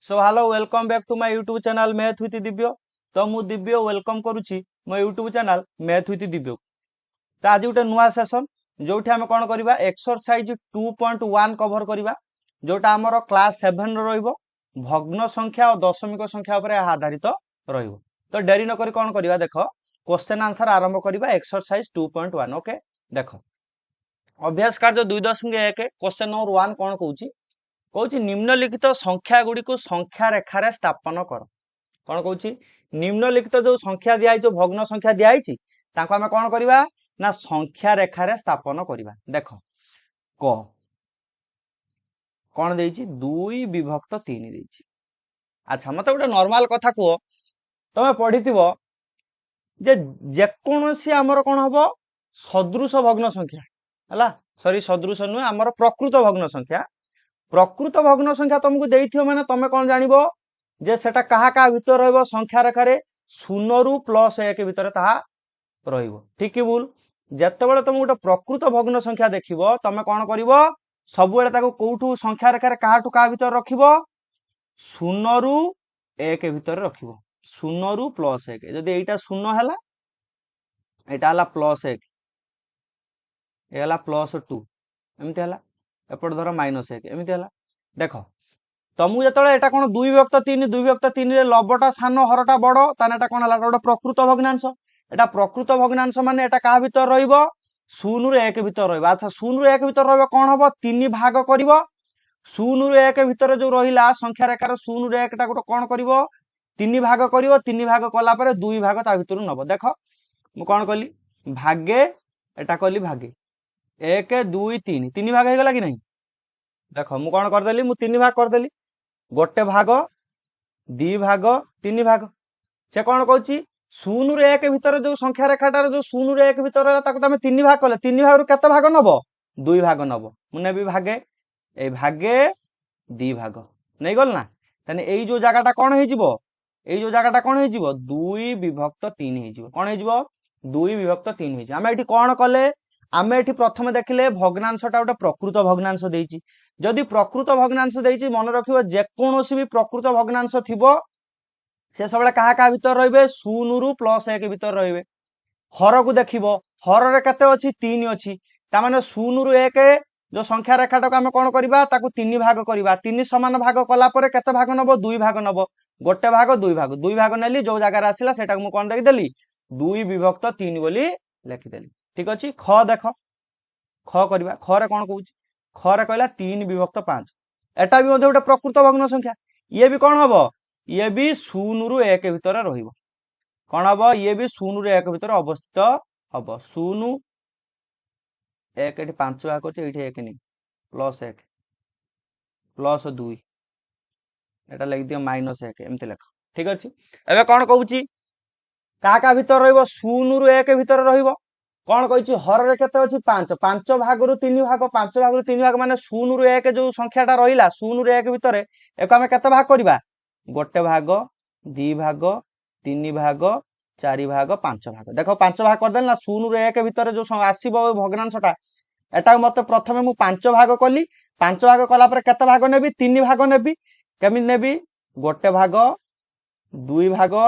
So hello welcome back to my YouTube channel math with Divya. तो मु Divya welcome करुच्ची मो YouTube channel math with Divya. तो आज गोटे नुआ सेसन जो आम कौन करवा एक्सरसाइज 2.1 कभर करवा जोटा आमर क्लास 7 भग्न संख्या और दशमिक संख्या पर आधारित रहिबो। तो डेरी नक कौन करवा देख क्वेश्चन आंसर आरंभ करवा एक्सरसाइज 2.1। ओके देख अभ्यास कार्य 2.1 क्वेश्चन नंबर 1 कौन कहूँ कौच निम्नलिखित संख्या गुड़ी को संख्या रेखार स्थापन कर। कौन कौच निम्नलिखित जो संख्या दिखाई जो भग्न संख्या दिखाई आम कौन करवा ना संख्या रेखार स्थापन करवा। देख क कौन दे 2 विभक्त 3 दे। अच्छा मत गोटे नॉर्मल कथा कह तुम पढ़ी जेकोसी आमर कौन हम सदृश भग्न संख्या है सॉरी सदृश नुहे आमर प्रकृत भग्न संख्या प्रकृत भग्न संख्या तुमको देइथियो माने तमे कौन जानिबो जे सेटा कहा कहा भीतर रहइबो संख्या रेखारे 0 रु +1 भीतर ताहा रहइबो। ठीक कि भूल जेतेबेले तुम गोटे प्रकृत भग्न संख्या देखिबो तमे कौन करिवो सब बेले ताको कोठू संख्या रेखारे काहाटू कहा भीतर रखिबो 0 रु 1 भीतर रखिबो 0 रु +1 जदि एटा 0 हैला एटा हला +1 ए हला +2 एमती हला एपट धर -1 एमती हला। देख तुमको जो एटा कौन 2 विभक्त 3 रे लबटा सान हरटा बड़ ताने एटा कौन हला गोटे प्रकृत भग्नांश। एटा प्रकृत भग्नांश माने एटा कहा भीतर रहिबो 0 रु 1 भीतर रहिबो। अच्छा 0 रु 1 भीतर रहिबो कौन हबो 3 भाग करिवो 0 रु 1 भीतर जो रहिला संख्या रेखार 0 रु 1 टा गोटे कौन करिवो 3 भाग करिवो 3 भाग कला परे 2 भाग ता भीतर नबो। देख मु कौन कली भागे एटा कली भागे 1 2 3 3 भाग हो गला कि नहीं। देख मु कौन करदेली मु 3 भाग करदेली गोटे भाग 2 भाग 3 भाग से कौन कहूँ 0 रु 1 भीतर जो संख्या रेखाटार जो 0 रु 1 भीतर तुम 3 भाग कले 3 भाग केते भाग नब 2 भाग नब मुने भी भागे ए भागे 2 भाग नहीं गल ना ताने एई जो जगहटा कौन हो एई जो जगहटा कौन हो 2 विभक्त 3 हो कौन हो 2 विभक्त 3 हो। आम ये कौन कले आम ये प्रथम देखिले भग्नांशटा गोटे प्रकृत भग्नांश देइछि जदि प्रकृत भग्नांश देइछि मन रखिबो जेकोसी भी प्रकृत भग्नांश थिबो से सबले कहा कहा भीतर रहिबे 0 रु +1 भीतर रहिबे। हर को देखिबो हर रे केते अछि 3 अछि ता माने 0 रु 1 जो संख्या रेखाटा को आम कौन करबा ताकू 3 भाग करबा 3 समान भाग कला परे केते भाग नबो 2 भाग नबो गोटे भाग 2 भाग 2 भाग नेली जो जगह रे आसिला सेटा मु कौन देली 2 विभक्त 3 बोली लिखि देली। ठीक अछि ख देख ख करबा ख रे कौन कहूँ ख रे कहला 3 विभक्त 5 एटा भी गोटे प्रकृत भग्न संख्या ये भी कौन हम ये भी 0 रु 1 भीतर रहिबो कौन हम ये भी 0 रु 1 भीतर अवस्थित हम 0 1 एटी 5 भाग करछे एठी 1 नहीं +1 +2 एटा लिख दियो -1 एमती लेख। ठीक अछि एबे कौन कहूँ का भीतर रहिबो 0 रु 1 भीतर रहिबो कौन कही हर रे केते अछि 5 5 भाग रु 3 भाग 5 भाग रु 3 भाग माने 0 रु 1 जो संख्याटा रहिला 0 रु 1 भीतर एको आमे केते भाग करबा गोटे भाग 2 भाग 3 भाग 4 भाग 5 भाग। देखो 5 भाग कर देल ना 0 रु 1 भीतर जो आसीबो भग्नांशटा एटा मते प्रथमे मु 5 भाग कली 5 भाग कला पर केते भाग नेबी 3 भाग नेबी केमि नेबी गोटे भाग 2 भाग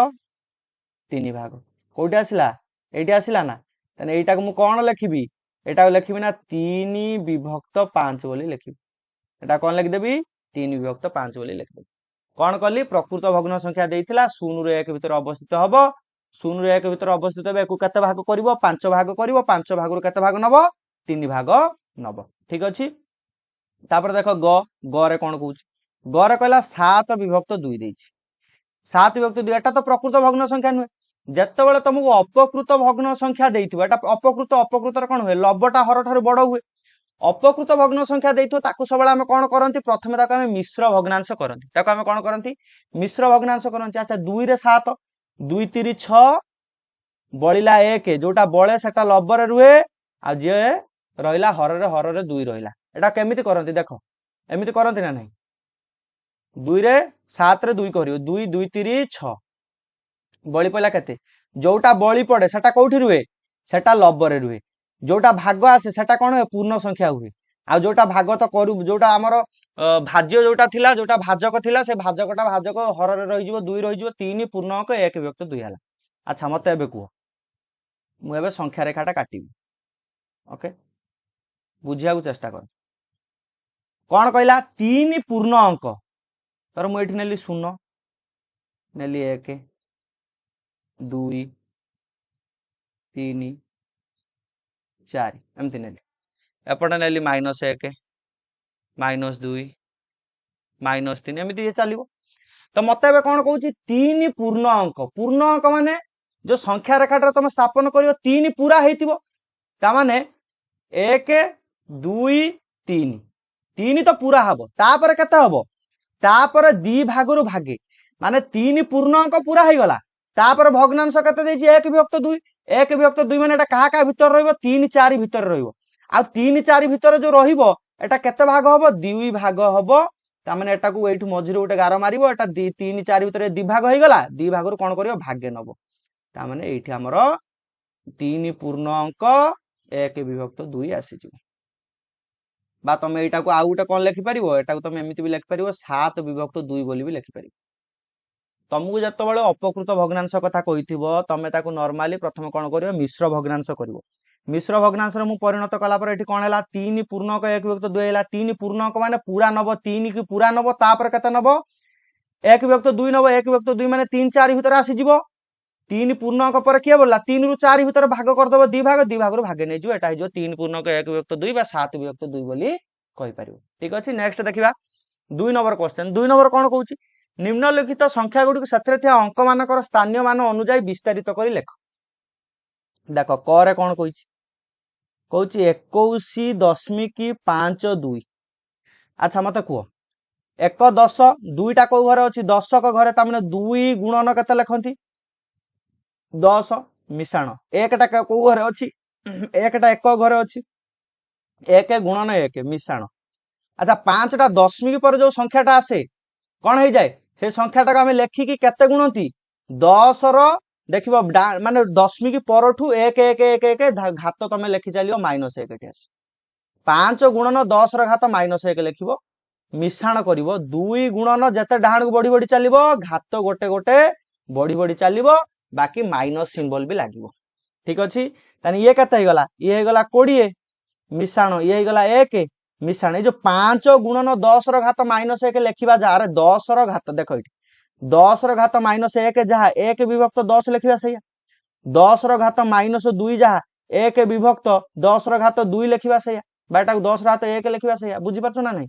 3 भाग कोठी आसिला एठी आसिला ना तने एटा को मु कोन लिखिबी एटा को लिखिबी ना 3 विभक्त 5 बोली लिखिबी एटा कोन लिख देबी 3 विभक्त 5 बोली लिख देबी। कौन कली प्रकृत भग्न संख्या देइथिला 0 रु 1 भीतर अवस्थित हबो 0 रु 1 भीतर अवस्थित हेबे को केते भाग करिवो 5 भाग करिवो 5 भाग रु केते भाग नबो 3 भाग नबो। ठीक अछि तापर देखो ग रे कौन कहूँ ग रे कहला 7 विभक्त 2 देइछि 7 विभक्त 2 एटा तो प्रकृत भग्न संख्या नुहे जेतेबेले तुमको अपकृत भग्न संख्या देइथिबो एटा अपकृत अपकृत रे कोन हुए लबटा हर ठार बड़ हुए अपकृत भग्न संख्या देइथो ताकू सबले आमे कोन करंती प्रथमे ताकू आमे मिश्र भग्नांश करंती ताकू आमे कोन करंती मिश्र भग्नांश करंती। अच्छा 2 रे 7 2 3 6 बळिला 1 जोटा बळे सेटा लबरे रुहे आ जे रहिला हर रे 2 रहिला एटा केमिति करंती देखो एमिति करंती ना नहीं 2 रे 7 रे 2 करियो 2 2 3 6 बळी पइला केते जोटा बळी पड़े सेटा कोठी रुहे सेटा लबरे रुहे जोटा भाग आसे सेटा कोन हुए पूर्ण संख्या हुए आ जोटा भाग तो करू जोटा आमर भाज्य जोटा थिला जोटा भाजक थिला से भाजकटा भाजक हर रही 2 रही 3 पूर्णांक 1 विभक्त 2 है। अच्छा मत एबे कह मुझे संख्या रेखाटा काटी ओके बुझिया चेष्टा कर कौन कहला 3 पूर्ण अंक तर मुझे नेली 0 नेली 1 2 3 4 एमती नेली एपटे नेली -1 -2 -3 एमती ये चलो तो मत ए कौन कौन 3 पूर्ण अंक माने जो संख्या रेखाटा तुम स्थापन कर 3 पूरा होता माने 1 2 3 3 तो पूरा हम तापर केते हम तापर 2 भाग भागे माने 3 पूर्ण अंक पूरा हो गला तापर भग्नांश केते देछि 1 विभक्त 2 1 विभक्त 2 माने एटा कहा कहा भीतर रहिबो 3 4 भीतर रहिबो आ 3 4 भीतर जो रहिबो एटा केते भाग हबो 2 भाग हबो ता माने एटा को एठु मझिरो गोटे गार मारिबो एटा 3 4 भीतर 2 भाग हो गला 2 भाग कोन करियो भागे नबो ता माने एठी हमर 3 पूर्ण अंक 1 विभक्त 2 आसी जिवो बा तुम एटा को आउ गोटे कौन लिखिपार एटा को तुम एमती भी लिखिपार 7 विभक्त 2 बोली भी लिखिपार तुमको जिते अपकृत भग्नांश कथा कही तुम ताको नॉर्मली प्रथम कौन कर मिश्र भग्नांश कर मिश्र भग्नांश मु परिणत कलापर ये कौन है 3 पूर्णांक 1 विभक्त 2 है 3 पूर्णांक माने पूरा नब 3 की पूरा नब तापर केते नब 1 विभक्त 2 नब 1 विभक्त 2 माने 3 4 भीतर आसीजिवो 3 पूर्णांक पर किए बोला 3 रु 4 भीतर भाग करदब 2 भाग भागे नहीं जो एटा हो 3 पूर्णांक 1 विभक्त 2 बा 7 विभक्त 2 बोली कहि परिबो ठीक अछि नेक्स्ट देखिबा 2 नंबर क्वेश्चन 2 नंबर कोन कहूची निम्नलिखित संख्या गुडी सतरे थिया अंक मानकर स्थानीय मान अनुसार विस्तारित करी लेख देखो क रे कोन कहूची कहूची 21.52 अच्छा मते कुओ 1 10 दुईटा को घरे अछि 10 को घरे तामने 2 गुणन केते लेखंती 10 मिशाण एकटा को घरे अछि एकटा 1 घरे अछि 1 गुणन 1 मिशाण अच्छा 5टा दशमिक पर जो संख्याटा आसे कौन हो जाए से संख्याटा को आम लेखिकी केते गुणती 10 देखिबो माने दशमिक परठू 1 1 1 1 घात तुम लेखि चलियो -1 5 गुणन 10 घात -1 लिखिबो मिश्रण करिवो 2 गुणन जते डाहाण को बढ़ी बढ़ी चलिबो घात गोटे गोटे बढ़ी बढ़ी चलिबो बाकी माइनस सिंबल भी लागिबो ठीक अछि तानी ये केते हो गला ये हो गला 20 मिश्रण ये हो गला 1 मिश्रण ये जो 5 गुणन 10 घात -1 लिखिबा जार 10 घात देखो ये 10 घात -1 जहा 1 विभक्त 10 लिखिबा सैया 10 घात -2 जहा 1 विभक्त 10 घात 2 लिखिबा सैया बाटा 10 घात 1 लिखिबा सैया बुझी परछ ना नहीं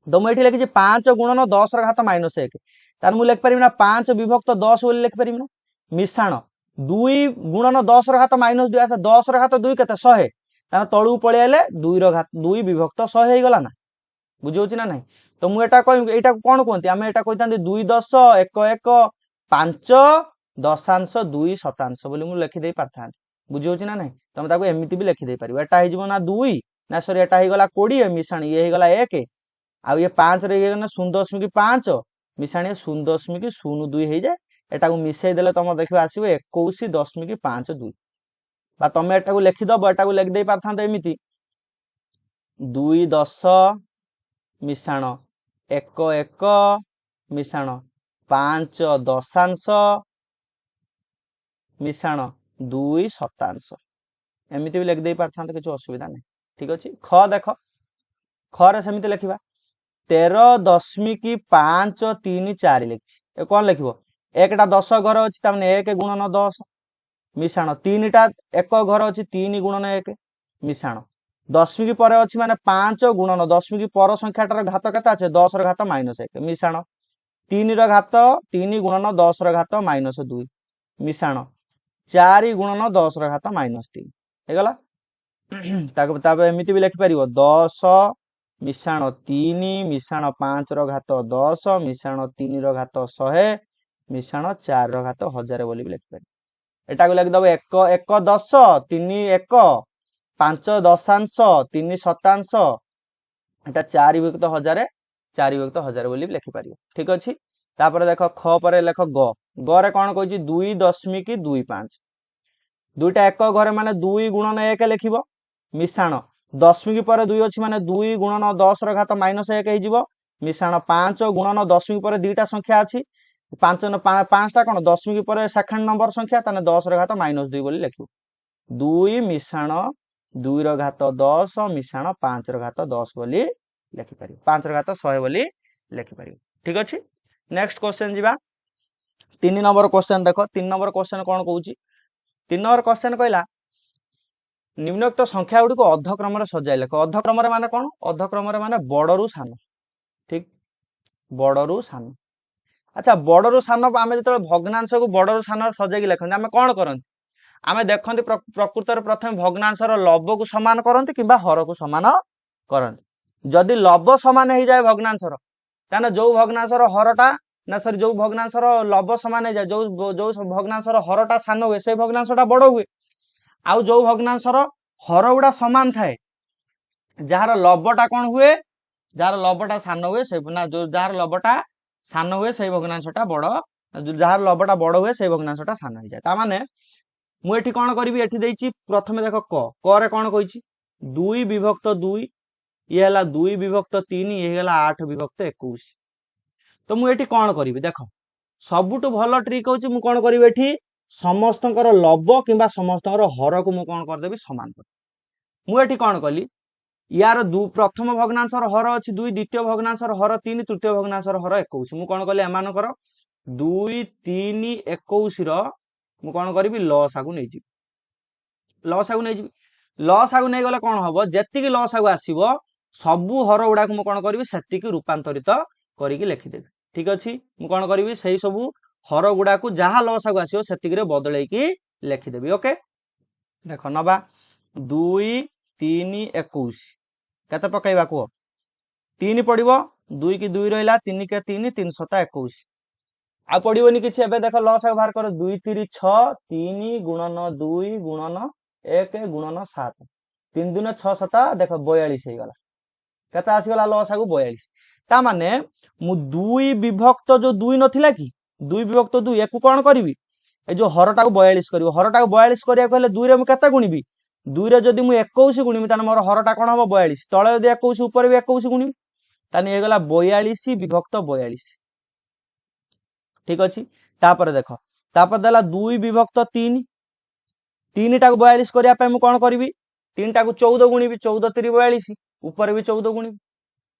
तो मैं ये लिखी 5 गुणन 10 घात -1 तार मु लिख परिम ना 5 विभक्त 10 बोली लिख परिम ना मिश्रण 2 गुणन 10 घात -2 आसे 10 घात 2 केते 100 तार तळू पळे आले 2 घात 2 विभक्त 100 हे गला ना बुझौची ना नहीं तो मु एटा कहि एटा कोन कोंती हम एटा कहितांती 2 10 1 1 5 दशांश 2 शतांश बोली मु लिखि दे पारथांती बुझौची ना नहीं तुम ताको एमिति भी लिखि दे परिबो एटा हे जिवो ना 2 ना सॉरी एटा हे गला 20 मिश्रण ये हे गला 1 आ ये 5 रे ये 0.5 मिश्रण ये 0.02 हे जाय एटा को मिसै देले तुम देखिबो आसीबो 21.52 बा तुम एटा को लिखि दबो एटा को लिख दे पारथांते एमिति 2 10 मिश्रण 1 1 मिश्रण 5 दशांश मिश्रण 2 शतांश एमिति भी लिख दे पारथांते किछ असुविधा नहीं ठीक अछि ख देख ख रे समिति लिखिबा 13.534 लिखछि ए कोन लिखिबो एकटा 10 घर अछि तामने 1 गुणन 10 मिश्रण 3टा 1 घर अछि 3 गुणन 1 मिश्रण दशमिक पर अछि माने 5 गुणन दशमिक पर संख्याटार घात केते আছে 10 र घात -1 मिश्रण 3 र घात 3 गुणन 10 र घात -2 मिश्रण 4 गुणन 10 र घात -3 हे गला ताको ताबे एमिति भी लिखि परिबो 10 मिश्रण 3 मिश्रण 5 र घात 10 मिश्रण 3 र घात 100 मिश्रण 4 र घात 1000 बोली भी लिखि परिबो एटा को लिखि दबो 1 1 10 3 1 5 दशांश 3 शतांश एटा 4 विभक्त 1000 4 विभक्त 1000 बोली लिखि परिबो ठीक अछि तापर देखो ख पर लेख ग ग रे कोन कहै छी 2.25 दुईटा 1 घरे माने 2 गुणन 1 लिखिबो मिश्रण दशमिक पर 2 अच्छी माने 2 गुणन 10 ର ଘାତ -1 ହେଇଯିବ ମିଶାଣ 5 ଗୁଣନ ଦଶମିକ ପରେ ଦୁଇଟା ସଂଖ୍ୟା ଅଛି 5ଟା କଣ ଦଶମିକ ପରେ ସେକେଣ୍ଡ ନମ୍ବର ସଂଖ୍ୟା ତାନେ 10 ର ଘାତ -2 ବୋଲି ଲେଖିବୁ 2 ମିଶାଣ 2 ର ଘାତ 10 ମିଶାଣ 5 ର ଘାତ 10 ବୋଲି ଲେଖି ପାରିବୁ 5 ର ଘାତ 100 ବୋଲି ଲେଖି ପାରିବୁ ठीक अछि नेक्स्ट क्वेश्चन जीवा 3 नंबर क्वेश्चन देखो 3 नंबर क्वेश्चन कोन कहूची 3 नंबर क्वेश्चन कहला निम्नोक्त संख्या गुडी को अधक्रम रे सजाय लेख अधक्रम रे माने कोन अधक्रम रे माने बडरू सान ठीक बडरू सान अच्छा बडरू सान आमे जतले भग्नांश को बडरू सान सजाय के लेखन आमे कोन करंती आमे देखंती प्रकृत रे प्रथम भग्नांश रो लब को समान करंती किबा हर को समान करंती जदि लब समान हे जाय भग्नांश रो ताने जो भग्नांश रो हरटा ना सर जो भग्नांश रो लब समान हे जाय जो भग्नांश रो हरटा सान हुए से भग्नांशटा बड हुए आउ जो भग्नांश रो हर गुडा समान थाए जार लबटा कोन हुए जार लबटा सान हुए से ना जो जार लबटा सान हुए से भग्नांशटा बड जार लबटा बड हुए से भग्नांशटा सान हो जाय ता माने मु एठी कोन करबी एठी देइची प्रथमे देखो क रे कोन कहिची 2 विभक्त 2 ये हला 2 विभक्त 3 ये हला 8 विभक्त 21 तो मु एठी कोन करबी देखो सबुटु भलो ट्रिक होची मु कोन करबी एठी समस्तंकर लब किंबा समस्तंकर हर को मु कोन कर देबी समान कर मु एठी कोन कली यार प्रथम भग्नांश रो हर अछि 2 द्वितीय भग्नांश रो हर 3 तृतीय भग्नांश रो हर 21 मु कोन कली एमान कर 2 3 21 रो मु कोन करबी लॉस आगु नै जिबी लॉस आगु नै गले कोन हबो जेतिकी लॉस आगु आसीबो सबु हर गुडा को मु कोन करबी सेतिकी रूपांतरित करिकि लिखि देबी ठीक अछि मु कोन करबी सेही सबु हर गुडा को जहा लॉस आगु आसीबो सेतिकी रे बदलै की लिखि देबी ओके देखो नबा 2 3 21 कते पकाइबा को 3 पडिबो 2 की 2 रहला 3 के 3 3 7 21 आ पडिबोनी किछि एबे देखो लॉस आगु बाहर कर 2 3 6 3 गुणन 2 गुणन 1 गुणन 7 3 दुने 6 7 देखो 42 हे गला कते आसी गला लॉस आगु 42 ता माने मु 2 विभक्त जो 2 नथिला कि 2 विभक्त 2 एकु कोन करबी ए जो हरटा को 42 करबो हरटा को 42 करिया कहले 2 रे मु कते गुणिबी 2 रे जदी मु 21 गुणिबी ताने मोर हरटा कोन हबो 42 तळे जदी 21 ऊपर भी 21 गुणिबी ताने हे गला 42 विभक्त 42 ठीक अछि तापर देखो तापर देला 2 विभक्त 3 3 टा को 42 करिया पे मु कोन करबी 3 टा को 14 गुणिबी 14 3 42 ऊपर भी 14 गुणिबी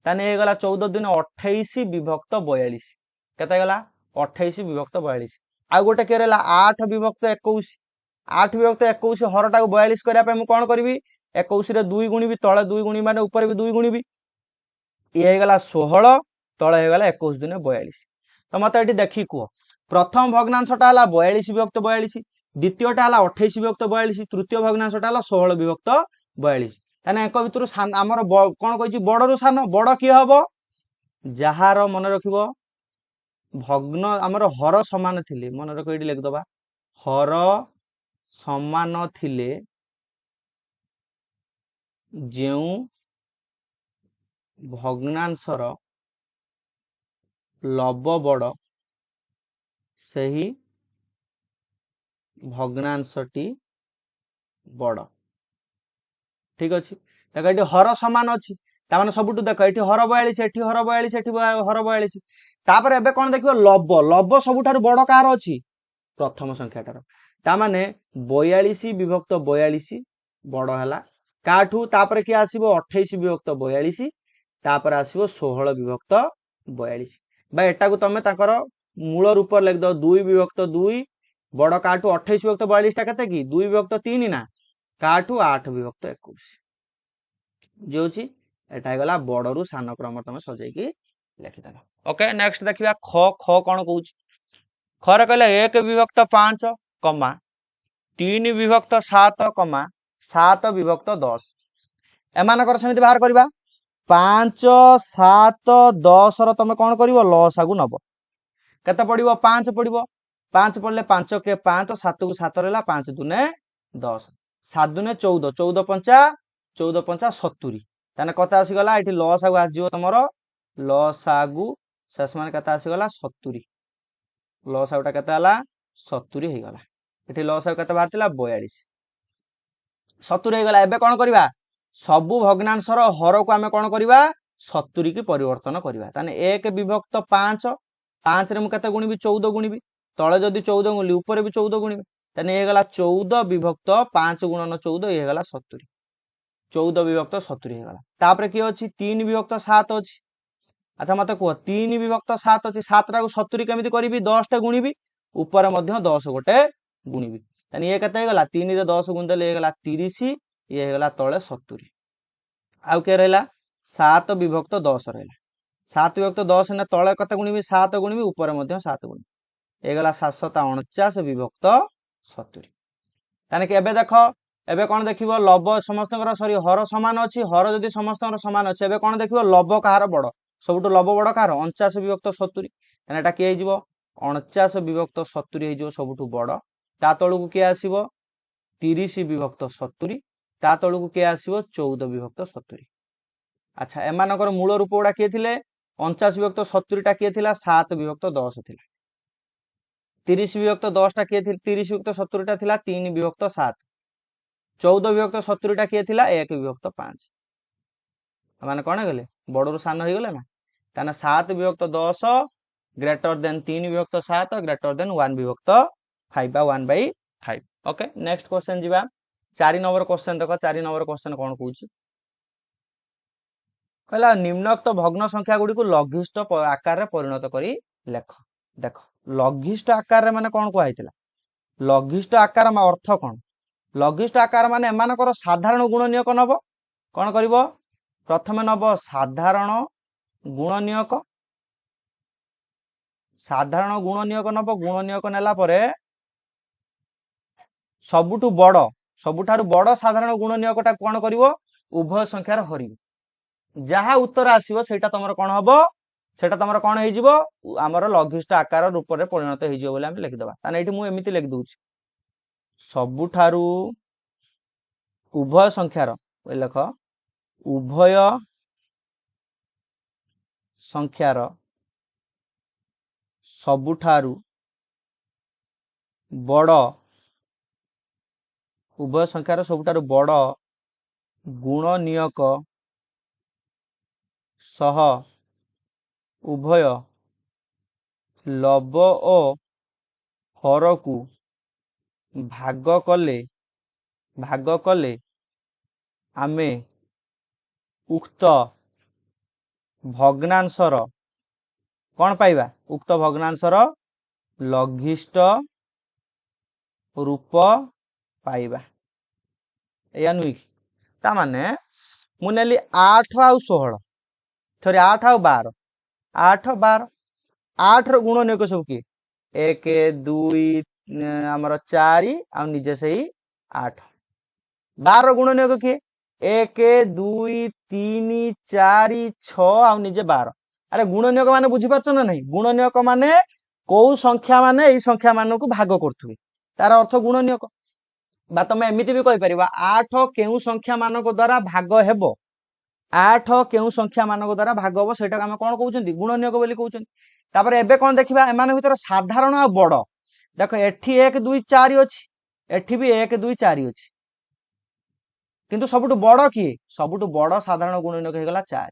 ताने हे गला 14 दिन 28 विभक्त 42 कते गला 28 विभक्त 42 आ गोटे के रहला 8 विभक्त 21 8 विभक्त 21 हरटा को 42 करिया पे मु कोन करबी 21 रे 2 गुणिबी तळे 2 गुणिबी माने ऊपर भी 2 गुणिबी ये हे गला 16 तळे हे गला 21 दिन 42 तो मत एठी देखि को प्रथम भग्नांशटा हला 42 विभक्त 42 द्वितीयटा हला 28 विभक्त 42 तृतीय भग्नांशटा हला 16 विभक्त 42 ताने एक भितरु हमर कोन कहिछि बडरू सान बड की हबो जहार मन रखिबो भग्न हमर हर समान थिले मन रखो एठी लिख दबा हर समान थिले जेउ भग्नांशर लब बड़ सही भग्नांशटी बड़ ठीक अछि देखो एठी हर समान अछि ता माने सबुटु देखो एठी हर 42 एठी हर 42 एठी हर 42 तापर एबे कोन देखिबो लब लब सबुठारु बड़ कार अछि प्रथम संख्याटार ता माने 42 विभक्त 42 बड़ हला काठू तापर कि आसीबो 28 विभक्त 42 तापर आसीबो 16 विभक्त 42 बा एटा को तमे ताकर मूल रूप लिख दो 2 विभक्त 2 बड़ काठू 28 विभक्त 42 टा कते की 2 विभक्त 3 ना काठू 8 विभक्त 21 जो छी एटा गला बडरू सान क्रम तमे सजाई की लिखि देला ओके नेक्स्ट देखिबा ख ख कोन कहूछ ख रे कहले 1 विभक्त 5 कमा 3 विभक्त 7 कमा 7 विभक्त 10 एमानकर समिति बाहर करबा 5 7 10 रो तमे कोन करिवो लॉस आगु नबो कते पडिवो 5 पडिवो 5 पडले 5 के 5 7 को 7 रहला 5 दुने 10 7 दुने 14 14 पंचा 70 ताने कते आसी गला एठी लॉस आगु आसी जिवो तमरो लॉस आगु शेष मान कते आसी गला 70 लॉस आउटा कते हला 70 हे गला एठी लॉस आगु कते बाहरतिला 42 70 हे गला एबे कोन करबा सबु भग्नांशर हर को आम कौन करवा 70 की परिवर्तन करवा ताने 1 विभक्त 5 5 रे मुझे गुणिबी 14 गुणिबी तले जदि 14 गुणिली ऊपर भी 14 गुणिबी ताने ये गला 14 विभक्त 5 गुणन 14 ये गला 70 14 विभक्त 70 हो गला तापर किए अछि 3 विभक्त 7 अछि अच्छा मत कह 3 विभक्त 7 अच्छी 7 टा 70 केमी करी 10 टे गुणिबी ऊपर 10 गोटे गुणिबी तानी ये केते गला 3 रे 10 गुण देले गला 30 ये गला तले 70 आउ के रहला 7 विभक्त 10 रहला 7 विभक्त 10 ने तले कते गुणिबी 7 गुणिबी ऊपर 7 गुणिबी ये गला 749 विभक्त 70 ताने के एबे देखो एबे कौन देखिबो लब समस्त सॉरी हर समान अछि हर जदि समस्त समान अछि एबे कौन देखिबो लब कहार बड़ सबुठ लब बड़ कहार 49 विभक्त 70 ताने एटा किए हिजिबो 49 विभक्त 70 हिजिबो सबुठ बड़ ता तळकु किए आसीबो 30 विभक्त 70 ता तळकु किए आसीबो 14 विभक्त 70 अच्छा एमानकर मूल रूप गुडा किए थिले 49 विभक्त 70 टा किए थिला 7 विभक्त 10 थिला 30 विभक्त 10 टा किए थिला 30 विभक्त 70 टा थिला 3 विभक्त 7 14 विभक्त 70 टा किए थिला 1 विभक्त 5 माने कौन गले बड़रू सान हो गले ना ताने 7 विभक्त 10 ग्रेटर देन 3 विभक्त 7 ग्रेटर देन 1 विभक्त 5 बा 1/5 ओके नेक्स्ट क्वेश्चन जीवा 4 नंबर क्वेश्चन देखो 4 नंबर क्वेश्चन कौन कहूची कहला निम्नोक्त भग्न संख्या गुडी को लघिष्ठ आकार रे परिणत करी लेख देखो लघिष्ठ आकार रे माने कौन को आइतिला लघिष्ठ आकार मा अर्थ कौन लघिष्ठ आकार माने एमानकर साधारण गुणनीयक नब कौन करिवो प्रथमे नब साधारण गुणनीयक नब गुणनीयक नेला परे सबुठु बड़ सबुठारु बड़ साधारण गुणनीयकटा कौन करिवो उभय संख्यार हरिवो जहा उत्तर आसीबो सेटा तमर कौन हबो सेटा तमर कौन हे जिवो हमर लघिष्ठ आकार रूप रे परिणत हे जिवो बोले हम लिखि दबा ताने एठी मु एमिति लिखि दउछि सबुठारु उभय संख्यार लेख उभय संख्यार सबुठारु बड़ उभय संख्यार सबुठारु बड़ गुणनीयक सह उभय लब ओ हर को भाग कले आमे उक्त भग्नांशर कौन पाइबा उक्त भग्नांशर लघिष्ठ रूप पाइबा या नुई ता माने मु नेली 8 आउ 16 सॉरी 8 आउ 12 8 12 8 रो गुणनीयक सब की 1 2 हमर 4 आउ निजे सही 8 12 रो गुणनीयक की 1 2 3 4 6 आउ निजे 12 अरे गुणनीयक माने बुझी परछ ना नहीं गुणनीयक माने को संख्या माने एई संख्या मान को भाग करथुबे तार अर्थ गुणनीयक बा तमे एमिति भी कहि परिबा 8 केउ संख्या मान को द्वारा भाग हेबो 8 केउ संख्या मान को द्वारा भाग हेबो सेटा हम कोन कहउचंती गुणनीयक बोली कहउचंती तापर एबे कोन देखिबा एमान भीतर साधारण आ बड़ देखो एठी 1 2 4 अछि एठी भी 1 2 4 अछि किंतु सबुटु बड़ की सबुटु बड़ साधारण गुणनीयक हे गला 4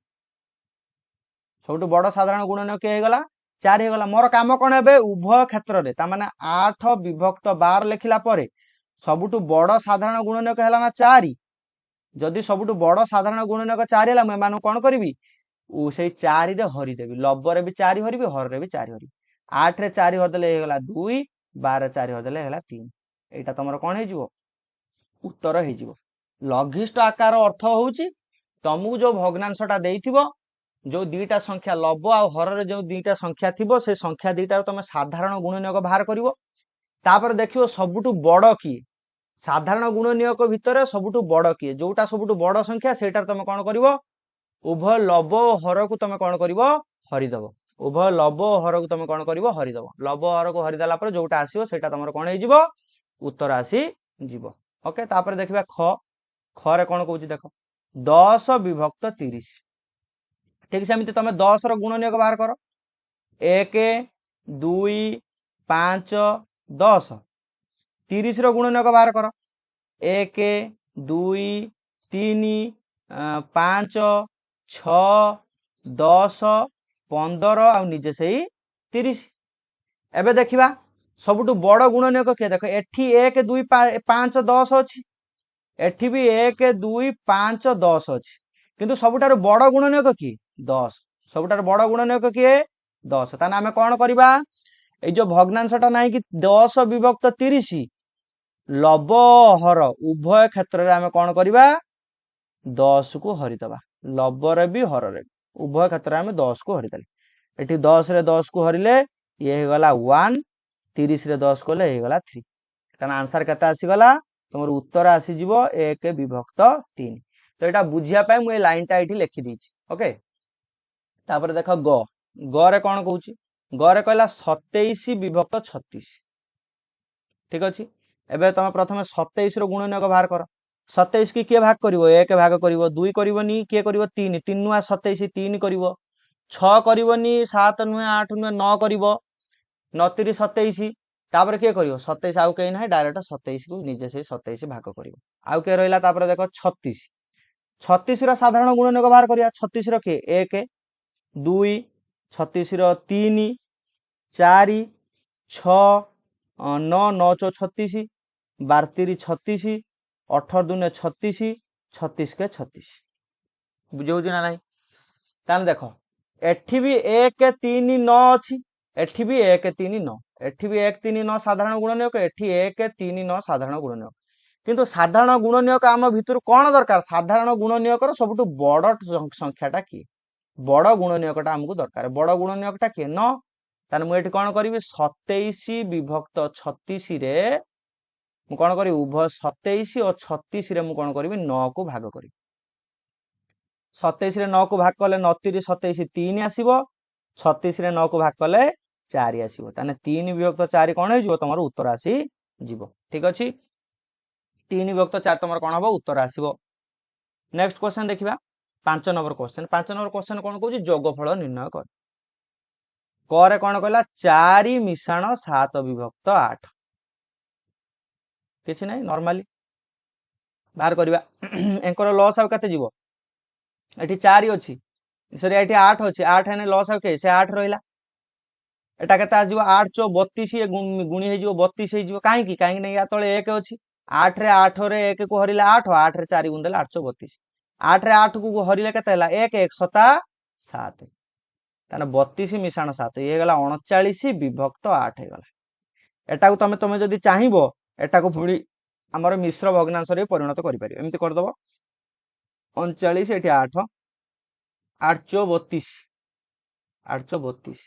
सबुटु बड़ साधारण गुणनीयक हे गला 4 हे गला मोर काम कोन हेबे उभय क्षेत्र रे ता माने 8 विभक्त 12 लिखिला परे सबुटु बड़ साधारण गुणनीयक हैला ना 4 जदि सबुटु बड़ साधारण गुणनीयक 4 हैला मैं मानु कोन करबी उ सेई 4 रे हरि देबी लब रे भी 4 हरिबी हर रे भी 4 हरिबी 8 रे 4 हर देले हे गला 2 12 रे 4 हर देले हे गला 3 एटा तमरो कोन हे जिवो उत्तर हे जिवो लघिष्ठ आकार अर्थ होउची तमु जो भग्नांशटा देइथिबो जो दुईटा संख्या लब आ हर रे जो दुईटा संख्या थिबो से संख्या दुईटा तमे साधारण गुणनीयक बाहर करिवो तापर देखिवो सबुटु बड़ की साधारण गुणनीयक भितर सबुटु बड़ की जोटा सबुटु बड़ संख्या सेटा तमे कोन करिवो उभय लब ओ हर को तमे कोन करिवो हरि दबो उभय लब ओ हर को तमे कोन करिवो हरि दबो लब हर को हरि देला पर जोटा आसीबो सेटा तमर कोन हे जिवो उत्तर आसी जिवो ओके तापर देखिबा ख ख रे कोन कहउची देखो 10 विभक्त 30 ठीक सेमिति तमे 10 रो गुणनीयक बाहर करो 1 2 5 10 30 रो गुणनीयक बाहर करो 1 2 3 5 6 10 15 ଆଉ ନିଜେ ସେଇ 30। ଏବେ ଦେଖିବା ସବୁଠୁ ବଡ ଗୁଣନୀୟକ କିଏ? ଦେଖ ଏଠି 1 2 5 10 ଅଛି, ଏଠି ବି 1 2 5 10 ଅଛି, କିନ୍ତୁ ସବୁଠାରୁ ବଡ ଗୁଣନୀୟକ କିଏ? 10। ସବୁଠାରୁ ବଡ ଗୁଣନୀୟକ କିଏ? 10। ତାହେଲେ ଆମେ କଣ କରିବା? ଏଇ ଯୋଉ ଭଗ୍ନାଂଶଟା ନାହିଁ କି 10 ବିଭକ୍ତ 30 ଲବ ହର ଉଭୟ କ୍ଷେତ୍ରରେ ଆମେ କଣ କରିବା? 10 କୁ ହରିଦବା। ଲବରେ ବି ହରରେ ବି ଉଭୟ କ୍ଷେତ୍ରରେ ଆମେ 10 କୁ ହରିଦେଲେ। ଏଠି 10 ରେ 10 କୁ ହରିଲେ ଇଏ ହେଇଗଲା 1, 30 ରେ 10 କଲେ ହେଇଗଲା 3। ତାହେଲେ ଆନ୍ସର କେତେ ଆସିଗଲା? ତମର ଉତ୍ତର ଆସିଯିବ 1 ବିଭକ୍ତ 3। ତ ଏଇଟା ବୁଝିବା ପାଇଁ ମୁଁ ଏ ଲାଇନଟା ଏଇଠି ଲେଖି ଦେଇଛି। ଓକେ, ତାପରେ ଦେଖ ଗ ରେ କଣ କହୁଛି? ଗ ରେ କହିଲା 27 ବିଭକ୍ତ 36। ଠିକ ଅଛି, ଏବେ ତମେ ପ୍ରଥମେ 27 ର ଗୁଣନୀୟକ ବାହାର କର। 27 କି କିଏ ଭାଗ କରିବ? 1 ଭାଗ କରିବ। 2 କରିବନି, କିଏ କରିବ? 3 3 ନୁଆ 27 3 କରିବ। 6 କରିବନି, 7 ନୁହେଁ 8 ନୁହେଁ 9 କରିବ। 9 3 27। ତାପରେ କିଏ କରିବ? 27 ଆଉ କେହି ନାହିଁ, ଡାଇରେକ୍ଟ 27 କୁ ନିଜେ ସେଇ 27 ଭାଗ କରିବ। ଆଉ କିଏ ରହିଲା? ତାପରେ ଦେଖ 36। 36 ର ସାଧାରଣ ଗୁଣନୀୟକ ବାହାର କରିବା। 36 ର କିଏ? 1 2, 36 ର 3 4 6 9 9 ଚଉ 36, 12 3 36, 18 2 36, 36 के 36। ବୁଝଉଛି ନା ନାହିଁ? ତାହେଲେ ଦେଖ ଏଠି ବି 1 3 9 ଅଛି, ଏଠି ବି 1 3 9, ଏଠି ବି 1 3 9 ସାଧାରଣ ଗୁଣନୀୟକ, ଏଠି 1 3 9 ସାଧାରଣ ଗୁଣନୀୟକ। କିନ୍ତୁ ସାଧାରଣ ଗୁଣନୀୟକ ଆମ ଭିତରୁ କଣ ଦରକାର? ସାଧାରଣ ଗୁଣନୀୟକର ସବୁଠୁ ବଡ ସଂଖ୍ୟାଟା କିଏ? ବଡ ଗୁଣନୀୟକଟା ଆମକୁ ଦରକାର। ବଡ ଗୁଣନୀୟକଟା କିଏ? 9। ତାହେଲେ ମୁଁ ଏଠି କଣ କରିବି? 27 ବିଭକ୍ତ 36 ରେ ମୁଁ କଣ କରିବି? ଉଭୟ 27 ଓ 36 ରେ ମୁଁ କଣ କରିବି? 9 କୁ ଭାଗ କରିବି। 27 ରେ 9 କୁ ଭାଗ କଲେ 9 3 27 3 ଆସିବ, 36 ରେ 9 କୁ ଭାଗ କଲେ 4 ଆସିବ। ତାହେଲେ 3 ବିଭକ୍ତ 4 କଣ ହେଇଯିବ? ତମର ଉତ୍ତର ଆସିଯିବ। ଠିକ ଅଛି, 3 ବିଭକ୍ତ 4 ତମର କଣ ହବ? ଉତ୍ତର ଆସିବ। ନେକ୍ସଟ କ୍वेଶ୍ଚन ଦେଖିବା, 5 ନମ୍ବର କ୍वेଶ୍ଚନ। 5 ନମ୍ବର କ୍वेଶ୍ଚନ କଣ କହୁଛି? ଯୋଗଫଳ ନିର୍ଣ୍ଣୟ କର। କ ରେ କଣ କହିଲା? 4 ମିଶାଣ 7 ବିଭକ୍ତ 8। କିଛି ନାହିଁ, ନର୍ମାଲି ବାହାର କରିବା। ଏଙ୍କର ଲସ୍ ଆଉ କେତେ ଯିବ? ଏଠି 4 ଅଛି, ସରି ଏଠି 8 ଅଛି, 8 ହେନେ ଲସ୍ ଆଉ କେ? ସେ 8 ରହିଲା। ଏଟା କେତେ ଆସିଯିବ? 8 ଚଉ 32, ଗୁଣି ହେଇଯିବ 32 ହେଇଯିବ। କାହିଁକି? କାହିଁକି ନା ୟା ତଳେ 1 ଅଛି। 8 ରେ 8 ରେ 1 କୁ ହରିଲେ 8, 8 ରେ 4 ଗୁଣି ଦେଲେ 8 ଚଉ 32। 8 ରେ 8 କୁ ହରିଲେ କେତେ ହେଲା? 1 1 7 7। ତାହେଲେ 32 ମିଶାଣ 7 ଇଏ ହେଇଗଲା 39 ବିଭକ୍ତ 8 ହେଇଗଲା। ଏଟାକୁ ତମେ ଯଦି ଚାହିଁବ ଏଟାକୁ ପୁଣି ଆମର ମିଶ୍ର ଭଗ୍ନାଂଶରେ ପରିଣତ କରିପାରିବ। ଏମିତି କରିଦବ 39 ଏଠି 8 8 ଚଉ 32, 8 ଚଉ 32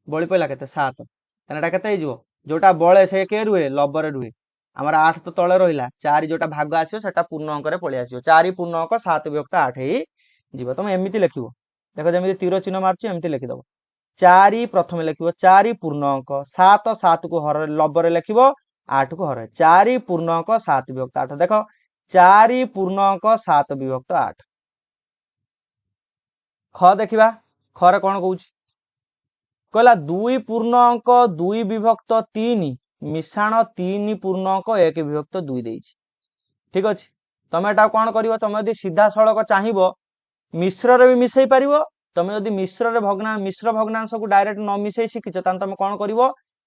ବଳି ପଇଲା କେତେ? 7। ତାହେଲେ ଏଟା କେତେ ହେଇଯିବ? ଯୋଉଟା ବଳେ ସେ କେ ରୁହେ? ଲବରେ ରୁହେ। ଆମର 8 ତ ତଳେ ରହିଲା, 4 ଯୋଉଟା ଭାଗ ଆସିବ ସେଟା ପୂର୍ଣ୍ଣ ଅଙ୍କରେ ପଳେଇ ଆସିବ। 4 ପୂର୍ଣ୍ଣ ଅଙ୍କ 7 ବିଭକ୍ତ 8 ହେଇଯିବ। ତମେ ଏମିତି ଲେଖିବ, ଦେଖ ଯେମିତି ତୀର ଚିହ୍ନ ମାରୁଛି ଏମିତି ଲେଖିଦବ। 4 ପ୍ରଥମେ ଲେଖିବ 4 ପୂର୍ଣ୍ଣ ଅଙ୍କ 7, 7 କୁ ହର ଲବରେ ଲେଖିବ, 8 କୁ ହର 4 ପୂର୍ଣ୍ଣ ଅଙ୍କ 7 ବିଭକ୍ତ 8। ଦେଖ 4 ପୂର୍ଣ୍ଣ ଅଙ୍କ 7 ବିଭକ୍ତ 8। ଖ ଦେଖିବା, ଖରେ କଣ କହୁଛି? କହିଲା 2 ପୂର୍ଣ୍ଣ ଅଙ୍କ 2 ବିଭକ୍ତ 3 ମିଶାଣ 3 ପୂର୍ଣ୍ଣ ଅଙ୍କ 1 ବିଭକ୍ତ 2 ଦେଇଛି। ଠିକ ଅଛି, ତମେ ଏଟା କଣ କରିବ? ତମେ ଯଦି ସିଧାସଳଖ ଚାହିଁବ ମିଶ୍ରରେ ବି ମିଶେଇ ପାରିବ। ତମେ ଯଦି ମିଶ୍ର ଭଗ୍ନାଂଶକୁ ଡାଇରେକ୍ଟ ନ ମିଶେଇ ଶିଖିଛ, ତାହେଲେ ତମେ କଣ କରିବ?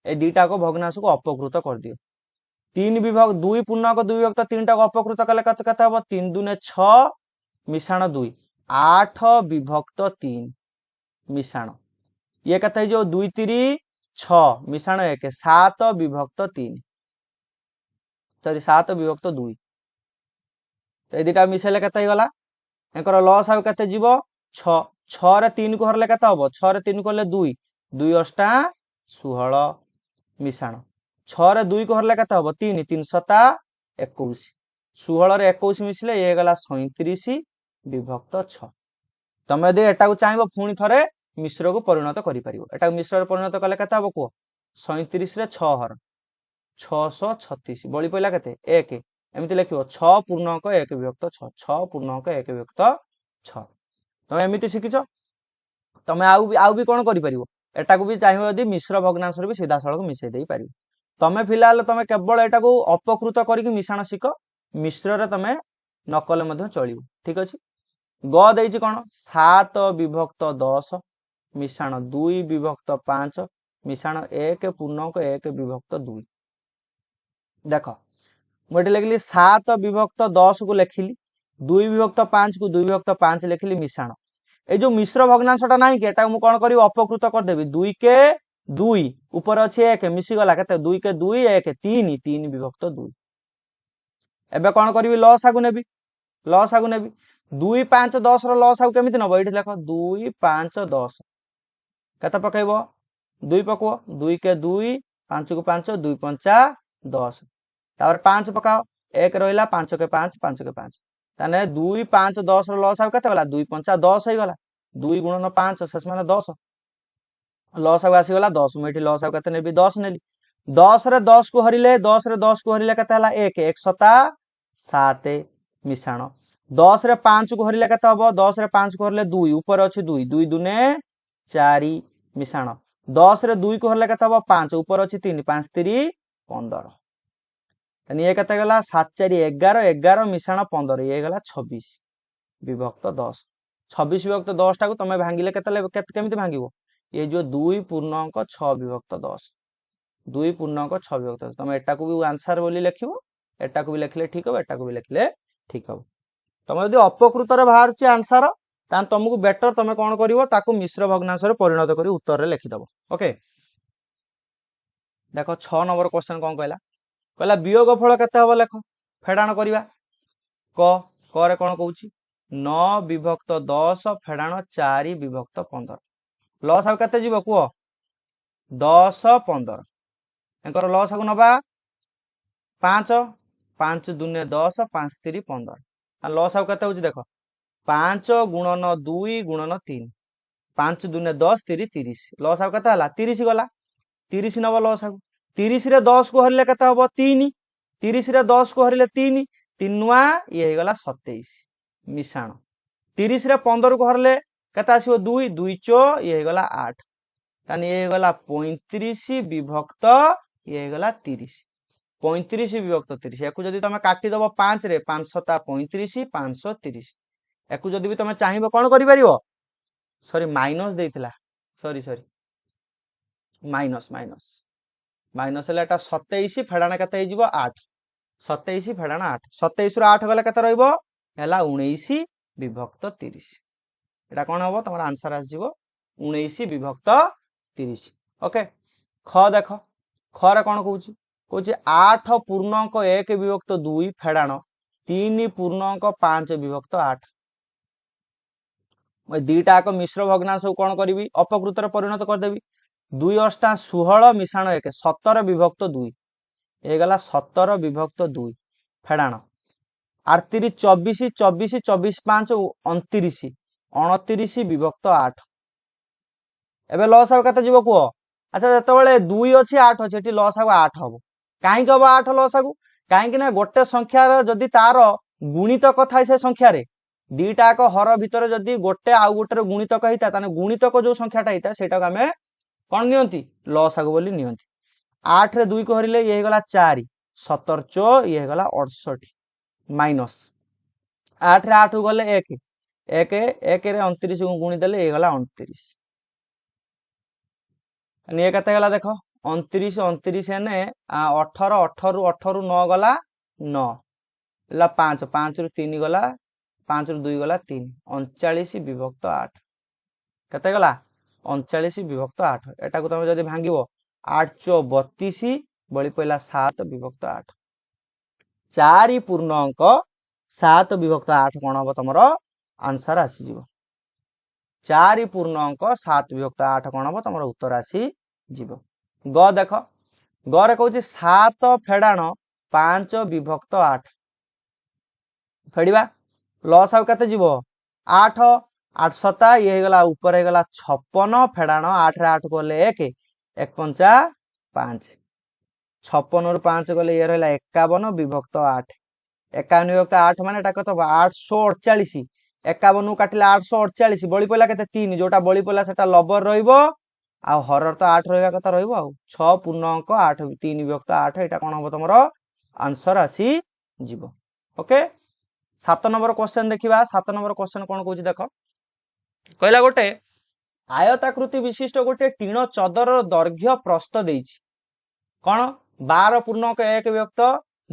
এই দুইটাକ ଭଗ୍ନାଂଶକୁ ଅପକୃତ କରିଦିଅ। 3 ବିଭକ୍ତ 2 ପୂର୍ଣ୍ଣ ଅଙ୍କ 2 ବିଭକ୍ତ 3 ଟାକୁ ଅପକୃତ କଲେ କେତେ ହବ? 3 2 6 ମିଶାଣ 2 8 ବିଭକ୍ତ 3 ମିଶାଣ ଇଏ କେତେ ହେଇଯିବ? 2 3 6 ମିଶାଣ 1 7 ବିଭକ୍ତ 3, ସରି 7 ବିଭକ୍ତ 2। ତ এই দুইটা ମିଶେଇଲେ କେତେ ହେଇଗଲା? ଏଙ୍କର ଲସ୍ ଆଉ କେତେ ଯିବ? 6। 6 ରେ 3 କୁ ହରିଲେ କେତେ ହବ? 6 ରେ 3 କୁ ହରିଲେ 2 2 ଅଷ୍ଟା 16 ମିଶାଣ 6 ରେ 2 କୁ ହରିଲେ କେତେ ହବ? 3 3 7 21। 16 ରେ 21 ମିଶିଲେ ଇଏ ହେଇଗଲା 37 ବିଭକ୍ତ 6। ତମେ ଯଦି ଏଟାକୁ ଚାହିଁବ ପୁଣି ଥରେ ମିଶ୍ରକୁ ପରିଣତ କରିପାରିବ। ଏଟାକୁ ମିଶ୍ରରେ ପରିଣତ କଲେ କେତେ ହବ କୁହ? 37 ରେ 6 ହର 636 ବଳି ପଇଲା କେତେ? 1। ଏମିତି ଲେଖିବ 6 ପୂର୍ଣ୍ଣ ଅଙ୍କ 1 ବିଭକ୍ତ 6, 6 ପୂର୍ଣ୍ଣ ଅଙ୍କ 1 ବିଭକ୍ତ 6। ତମେ ଏମିତି ଶିଖିଛ। ତମେ ଆଉ ବି କଣ କରିପାରିବ? ଏଟାକୁ ବି ଚାହିଁବ ଯଦି ମିଶ୍ର ଭଗ୍ନାଂଶରେ ବି ସିଧାସଳଖ ମିଶେଇ ଦେଇ ପାରିବ। ତମେ ଫିଲହାଲ ତମେ କେବଳ ଏଟାକୁ ଅପକୃତ କରିକି ମିଶାଣ ଶିଖ, ମିଶ୍ରରେ ତମେ ନ କଲେ ମଧ୍ୟ ଚଳିବ। ଠିକ ଅଛି। ग देइछि कोन 7 विभक्त 10 मिशाण 2 विभक्त 5 मिशाण 1 पूर्णांक 1 विभक्त 2। देख मुझे लिखली 7 विभक्त 10 को लिखिली 2 विभक्त 5 को 2 विभक्त 5 लिखिली मिशाण ए जो मिश्र भग्नांशटा नहीं कि एटा मु कोन करी अपकृत कर देबी 2 के 2 ऊपर अछि 1 मिसी गला केते 2 के 2 1 3 3 विभक्त 2। एबे कोन करबी लॉस आगु नेबी 2 5 10 रो लॉस आगु केमिति नबो एठी लेख 2 5 10 केते पकेइबो 2 पकव 2 के 2 5 को 5 2 5 10 तापर 5 पकाओ 1 रहिला 5 के 5 5 के 5 ताने 2 5 10 रो लॉस आगु केते गला 2 5 10 हे गला 2 गुणन 5 शेष माने 10 लॉस आगु आसी गला 10 मु एठी लॉस आगु केते नेबी 10 नेली 10 रे 10 को हरिले 10 रे 10 को हरिले केते हला 1 1 सता 7 मिशाण 10 रे 5 को हरिले केते हबो 10 रे 5 को हरिले 2 ऊपर अछि 2 2 दुने 4 मिशाण 10 रे 2 को हरिले केते हबो 5 ऊपर अछि 3 5 3 15 तनी ये केते गला 7 4 11 11 मिशाण 15 ये गला 26 विभक्त 10 26 विभक्त 10 टा को तमे भांगिले केते केमिति भांगिबो ये जो 2 पूर्णांक 6 विभक्त 10 2 पूर्णांक 6 विभक्त 10 तमे एटा को भी आंसर बोली लिखिबो एटा को भी लिखले ठीक हो एटा को भी लिखले ठीक हो तमे यदि अपकृत रे बाहरची आंसर तान तुमको बेटर तमे कोन करिवो ताको मिश्र भग्नांश रे परिणत करी उत्तर रे लिखि दबो ओके। देखो 6 नंबर क्वेश्चन कोन कहला कहला वियोग फल केते हबो लेख फेडाण करिवा क रे कोन कहूची 9 विभक्त 10 फेडाण 4 विभक्त 15 लॉस आ केते जीवो कुओ 10 15 एकर लॉस आगु नबा 5 5 दुने 10 5 3 15 आ लॉस आगु केते होची देखो 5 गुणन 2 गुणन 3 5 दुने 10 3 30 लॉस आगु केते हला 30 गला 30 नबो लॉस आगु 30 रे 10 को हरिले केते हबो 3 30 रे 10 को हरिले 3 3 नुआ ये हे गला 27 मिशाण 30 रे 15 को हरले केते आसीबो 2 2 चो ये हे गला 8 तानी ये हे गला 35 विभक्त ये हे गला 30 35 विभक्त 30 याकू जदी तमे काटी दबो 5 रे 5 7 35 530 याकू जदी भी तमे चाहिबो कोन करि परिबो सॉरी माइनस देइथिला सॉरी माइनस माइनस ले एटा 27 फेडाना केते हे जिवो 8 27 फेडाना 8 27 रो 8 गले केते रहइबो हैला 19 विभक्त 30 एटा कोन हबो तमरा आंसर आस जिवो 19 विभक्त 30 ओके। ख देखो ख रे कोन कहूची कहूची 8 पूर्णांक 1 विभक्त 2 फेडाण 3 पूर्णांक 5 विभक्त 8 मैं दीटा को मिश्र भग्नांश कोन करबी अपकृत रे परिणत कर देबी 2 8 16 मिशाण 1 17 विभक्त 2 ए गला 17 विभक्त 2 फेडाण 38 24 24 24 5 29 29 विभक्त 8 एबे लॉस आ कते जीवो को अच्छा जते बेले 2 अछि 8 अछि एठी लॉस आ 8 हबो काई कहबो 8 लॉस आगु काई कि ना गोटे संख्या रे जदी तार गुणितक थाय से संख्या रे दीटा को हर भितर जदी गोटे आ गोटे गुणितक हिता ताने गुणितक जो संख्याटा हिता सेटा को हमें कोन नियंती लॉस आगु बोली नियंती 8 रे 2 को हरिले ये गला 4 17 चो ये गला 68 माइनस 8 रे 8 गले 1 1 1 रे 29 को गुणी देले ये गला 29 ये कते गला देखो 29 29 ने 18 18 रु 18 रु 9 गला 9 ला 5 5 रु 3 गला 5 रु 2 गला 3 39 विभक्त 8 कते गला 39 विभक्त 8 एटा को तमे जदी भांगिबो 8 चो 32 बळी पहिला 7 विभक्त 8 4 पूर्णांक 7 विभक्त 8 कोन हबो तमरो आंसर आसी जिवो 4 पूर्णांक 7 विभक्त 8 कोन हबो तमरो उत्तर आसी जिवो। ग देखो ग रे कहूची 7 फेडाण 5 विभक्त 8 फेडिबा लॉस आउ कते जिवो 8 8 7 ये गला ऊपर हे गला 56 फेडाण 8 रे 8 कोले 1 1 5 5 56 रु 5 गले ये रहला 51 विभक्त 8 51 विभक्त 8 माने एटा कत 848 51 काटिले 848 बळी पइला केते 3 जोटा बळी पइला सेटा लबर रहइबो आ हरर तो 8 रहइबा कत रहइबो आ 6 पूर्णांक 8 3 विभक्त 8 एटा कोन हबो तमरो आंसर आसी जिवो ओके। 7 नंबर क्वेश्चन देखिबा 7 नंबर क्वेश्चन कोन कहूची देखो कहला गोटे आयताकृति विशिष्ट गोटे टीण चदर दैर्घ्य प्रस्थ देइछि कोन 12.1 विभक्त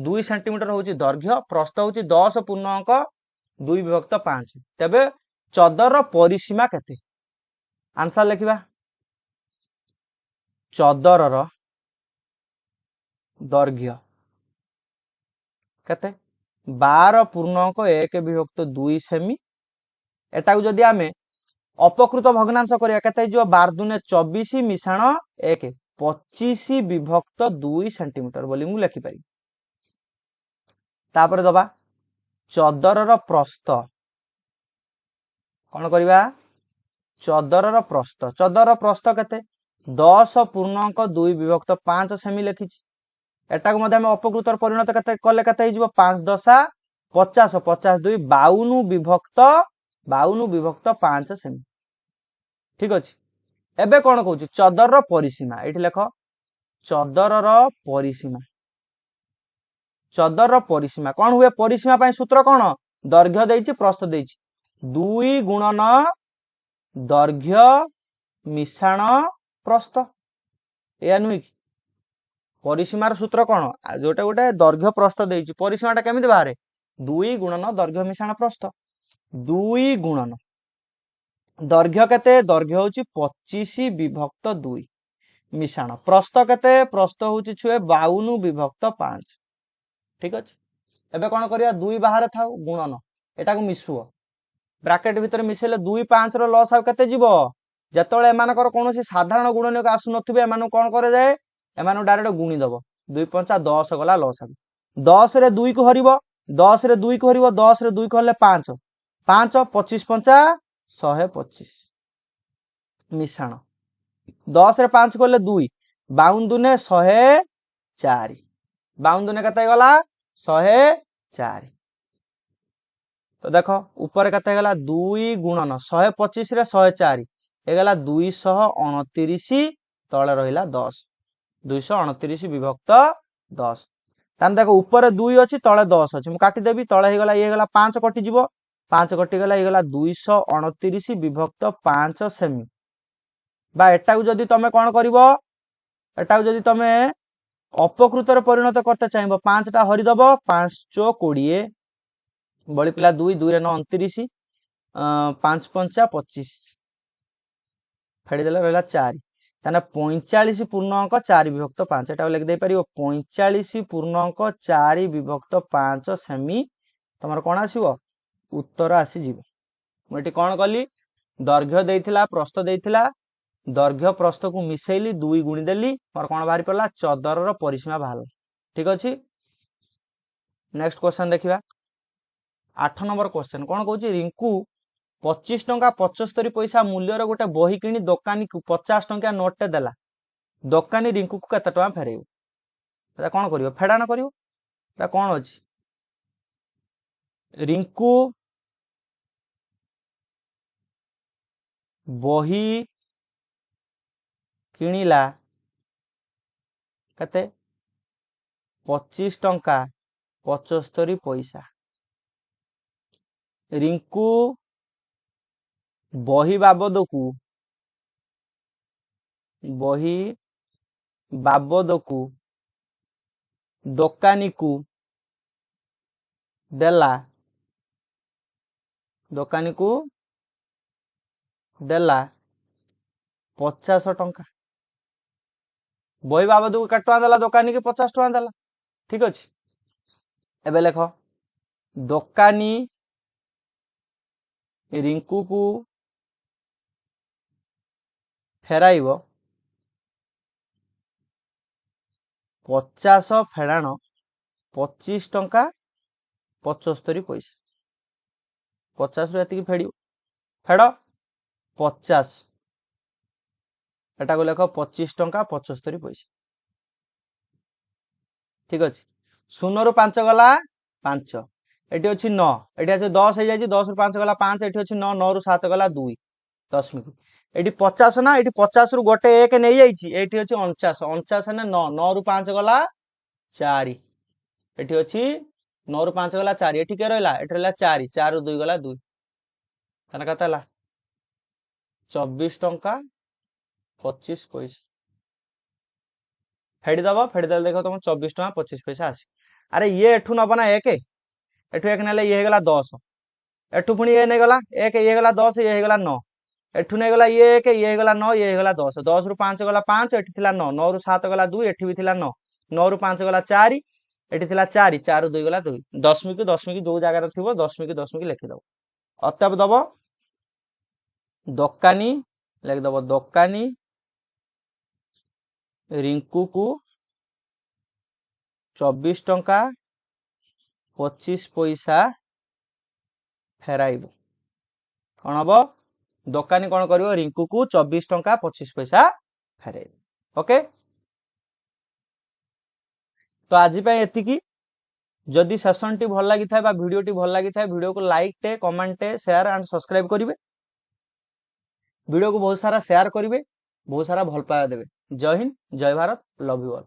2 सेंटीमीटर होची दैर्घ्य प्रस्थ होची 10.2 विभक्त 5 तबे चदर परिसीमा केते आंसर लिखिबा चदर दैर्घ्य केते 12.1 विभक्त 2 सेमी एटा जदि आमे अपकृत भग्नांश करिया केते जो 12 दुने 24 मिशाण 1 25 विभक्त 2 सेंटीमीटर बोली मु लिखि पारि तापर दबा चदरर प्रस्थ कोन करिबा चदरर प्रस्थ केते 10.2 विभक्त 5 सेमी लिखिछि एटा को मध्ये हम अपकृतर परिणत केते कले केते हिजबो 5 दशा 50 50 2 52 विभक्त 5 सेमी ठीक अछि एबे कोन कहूची चदरर परिसीमा एठी लेखो चदरर परिसीमा कोन हुए परिसीमा पय सूत्र कोन दैर्घ्य देइछि प्रस्थ देइछि 2 गुणन दैर्घ्य मिशाण प्रस्थ या नुई परिसीमार सूत्र कोन जोटा गोटे दैर्घ्य प्रस्थ देइछि परिसीमाटा केमिति बाहारे 2 गुणन दैर्घ्य मिशाण प्रस्थ 2 गुणन दैर्घ्य केते दैर्घ्य होची 25 विभक्त 2 मिशाण प्रस्थ केते प्रस्थ होची छुए 52 विभक्त 5 ठीक अछि एबे कोन करिया 2 बाहर थाउ गुणन एटा को मिसुओ ब्रैकेट भीतर मिसेले 2 5 रो लॉस आउ केते जीवो जेतोळे एमानकर कोनोसी साधारण गुणनक आसु नथिबे एमानु कोन करे जाय एमानु डायरेक्ट गुणी दबो 2 5 10 गला लॉस आउ 10 रे 2 को हरिबो 10 रे 2 को हरिबो 10 रे 2 को हले 5 5 25 5 125 मिशाण 10 रे 5 को हले 2 52 दुने 104 52 दुने कते गला 104 तो देखो ऊपर केते गला 2 गुणन 125 रे 104 ए गला 229 तळे रहिला 10 229 विभक्त 10 तान देखो ऊपर 2 अछि तळे 10 अछि मु काटी देबी तळे हे गला ये गला 5 कटि जिवो 5 कटि गला ये गला 229 विभक्त 5 सेमी बा एटा को जदी तमे कोन करिवो एटा को जदी तमे अपकृतर परिणत करते चाहिबो 5 टा हरि दबो 5 चो 20 बड़ी पिला 2 2 रे 9 29 5 5 25 फेडी देले रहला 4 ताने 45.4 विभक्त 5 एटा लिख दे परियो 45.4 विभक्त 5 सेमी तमर कोन आसीबो उत्तर आसी जीवो मोटी कोन कली दैर्घ्य देइथिला प्रस्थ देइथिला दैर्घ्य प्रस्थ को मिसेइली 2 गुणी देली और कोन बाहरी पड़ला चदरर परिसीमा बाहरला ठीक अछि नेक्स्ट क्वेश्चन देखिबा 8 नंबर क्वेश्चन कोन कहूची रिंकू 25 टंका 75 पैसा मूल्यर गोटे बही किनी दोकानी को 50 टंका नोट टे देला दोकानी रिंकू को केते टका फेरेइबो एटा कोन करिवो फेडाना करिवो एटा कोन अछि रिंकू बही किनिला केते 25 टंका 75 पैसा रिंकू बही बाबदकू दोकानी को देला 50 टंका बही बाबदकू केट टका देला दोकानी के 50 टका देला ठीक अछि एबे लेखो दोकानी रिंकू को फेराइबो 50 फेडाण 25 टंका 75 पैसा 50 रु एतिकी फेडियो फेड 50 एटा को लेखो 25 टंका 75 पैसा ठीक अछि 0 रु 5 गला 5 एटी अछि 9 एटी अछि 10 हे जाई 10 रु 5 गला 5 एटी अछि 9 9 रु 7 गला 2 दशमिक एटी 50 ना एटी 50 रु गोटे 1 नै जाईची एटी अछि 49 49 ने 9 9 रु 5 गला 4 एटी अछि 9 ରୁ 5 ଗଲା 4 ଏଠି କେ ରହିଲା ଏଠି ରହିଲା 4 4 ରୁ 2 ଗଲା 2 ତାନେ କେତେ ହେଲା 24 ଟଙ୍କା 25 ପଇସା फेड़ीदेल देख तुम 24 टଙ୍କା 25 पैसा आसी अरे ये एठू नब ना एक एठू एक नेले ये गला 10 एठू पुणी ये नहीं गला एक ये गला 10 ये गला 9 एठू नहीं गला ये एक ये गला 9 ये गला 10 10 रू 5 गला 5 एठी थिला 9 9 रू 7 गला 2 एठी भी थिला 9 9 रू 5 गला 4 एठी थिला 4 4 रू 2 गला 2 दशमिक जो जगह थिबो दशमिक लिखि दबो अतएव दबो दोकानी लिख दबो दोकानी रिंकू को 24 टଙ୍କା 25 पैसा फेराइबो कौन हम दोकानी कौन करिवो रिंकू को 24 टଙ୍କା 25 पैसा फेराइबो ओके तो आज एतिकी जदि सेशन टी भल लगी था वीडियो टी भल लगी था वीडियो को लाइक टे कमेंट टे शेयर एंड सब्सक्राइब करिवे वीडियो को बहुत सारा शेयर करिवे बहुत सारा भल पाया देवे जय हिंद जय भारत लव यू ऑल।